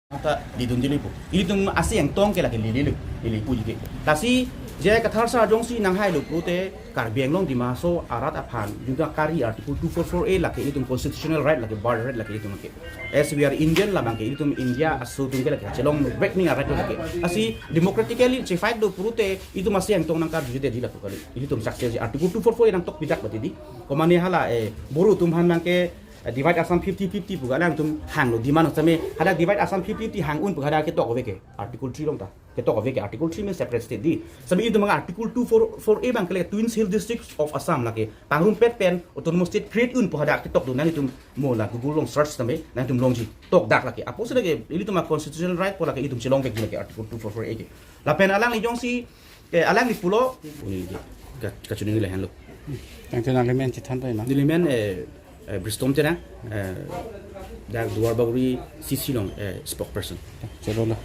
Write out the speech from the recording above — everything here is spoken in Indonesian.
ta lidun dili pu lidun asi yang tong ke la ke lili pu ji tasi je ka thar sa jong si nang hai lu pu te kar biang long di ma so arat aphan juga kari article 244A la ke itu constitutional right la ke border right la ke itu ke as we are indian la bang ke itu india asu tung ke la ke chelong back ni arat la ke asi democratically che fight do pu te itu masih yang tong nang kar ju de di la ko kali itu tum sakse article 244A nang tok bidak bati di komane hala boru tum han nang ke divide Assam 50-50 bukan lang tum hang lo di mana sama ada divide Assam 50-50 hang un bukan ada ketok ke article 3 long ta ketok ke article 3 means separate state di sabi itu mga article 244A bang kale Twins Hill District of Assam lagi pangrum pet pen autonomous state create un po ada ketok do nang itu mo la google long search tame nang tum long ji tok dak lagi apo sila ke itu ma constitutional right po lagi itu silong ke article 244A ke la pen alang ni jong si ke alang ni pulo uni ka chuning le han lo tang tena lemen ti than pai ma dilemen Bristol tena dak duar bagri si silong spokesperson chelo la